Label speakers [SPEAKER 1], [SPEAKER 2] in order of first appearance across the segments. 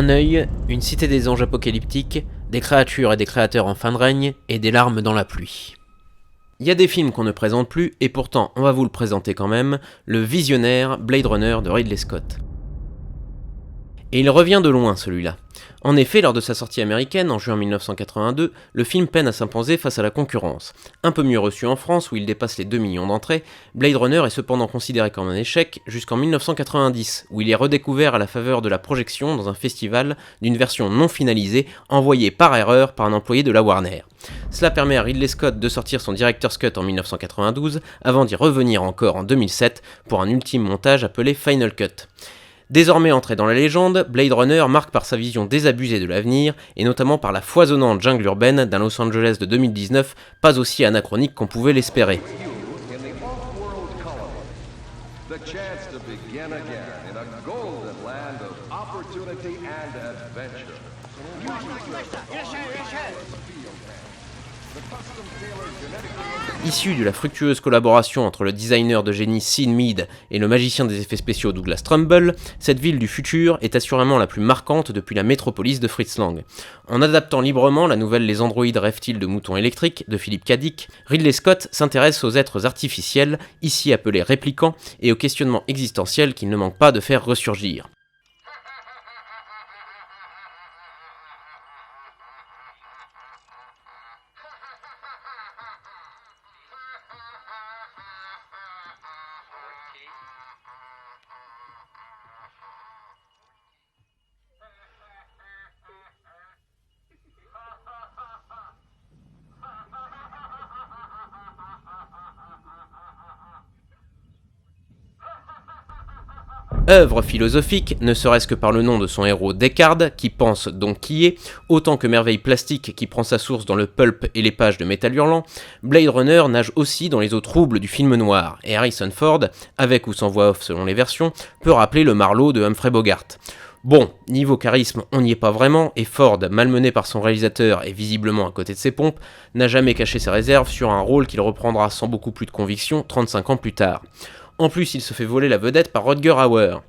[SPEAKER 1] Un œil, une cité des anges apocalyptiques, des créatures et des créateurs en fin de règne, et des larmes dans la pluie. Il y a des films qu'on ne présente plus, et pourtant on va vous le présenter quand même, le visionnaire Blade Runner de Ridley Scott. Et il revient de loin celui-là. En effet, lors de sa sortie américaine en juin 1982, le film peine à s'imposer face à la concurrence. Un peu mieux reçu en France où il dépasse les 2 millions d'entrées, Blade Runner est cependant considéré comme un échec jusqu'en 1990, où il est redécouvert à la faveur de la projection dans un festival d'une version non finalisée envoyée par erreur par un employé de la Warner. Cela permet à Ridley Scott de sortir son Director's Cut en 1992 avant d'y revenir encore en 2007 pour un ultime montage appelé Final Cut. Désormais entré dans la légende, Blade Runner marque par sa vision désabusée de l'avenir, et notamment par la foisonnante jungle urbaine d'un Los Angeles de 2019, pas aussi anachronique qu'on pouvait l'espérer. Issu de la fructueuse collaboration entre le designer de génie Sean Mead et le magicien des effets spéciaux Douglas Trumbull, cette ville du futur est assurément la plus marquante depuis la métropolis de Fritz Lang. En adaptant librement la nouvelle Les androïdes rêvent-ils de moutons électriques de Philip K. Dick, Ridley Scott s'intéresse aux êtres artificiels, ici appelés réplicants, et aux questionnements existentiels qu'il ne manque pas de faire ressurgir. Œuvre philosophique, ne serait-ce que par le nom de son héros Descartes, qui pense donc qui est, autant que merveille plastique qui prend sa source dans le pulp et les pages de Métal Hurlant, Blade Runner nage aussi dans les eaux troubles du film noir, et Harrison Ford, avec ou sans voix off selon les versions, peut rappeler le Marlowe de Humphrey Bogart. Bon, niveau charisme, on n'y est pas vraiment, et Ford, malmené par son réalisateur et visiblement à côté de ses pompes, n'a jamais caché ses réserves sur un rôle qu'il reprendra sans beaucoup plus de conviction 35 ans plus tard. En plus, il se fait voler la vedette par Rutger Hauer.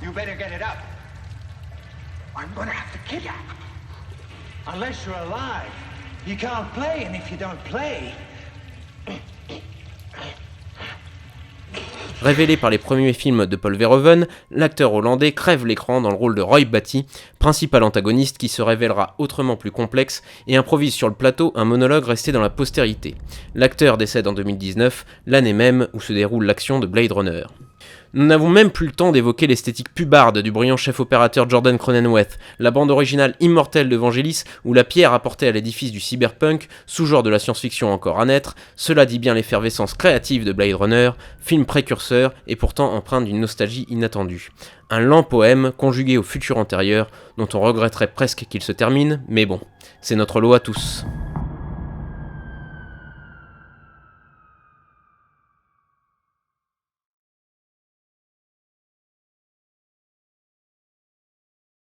[SPEAKER 2] You better get it up. I'm gonna have to kill you. Unless you're alive, you can't play, and if you don't play...
[SPEAKER 1] Révélé par les premiers films de Paul Verhoeven, l'acteur hollandais crève l'écran dans le rôle de Roy Batty, principal antagoniste qui se révélera autrement plus complexe et improvise sur le plateau un monologue resté dans la postérité. L'acteur décède en 2019, l'année même où se déroule l'action de Blade Runner. Nous n'avons même plus le temps d'évoquer l'esthétique pubarde du brillant chef-opérateur Jordan Cronenweth, la bande originale immortelle de Vangelis ou la pierre apportée à l'édifice du cyberpunk, sous-genre de la science-fiction encore à naître, cela dit bien l'effervescence créative de Blade Runner, film précurseur et pourtant empreint d'une nostalgie inattendue. Un lent poème conjugué au futur antérieur dont on regretterait presque qu'il se termine, mais bon, c'est notre lot à tous.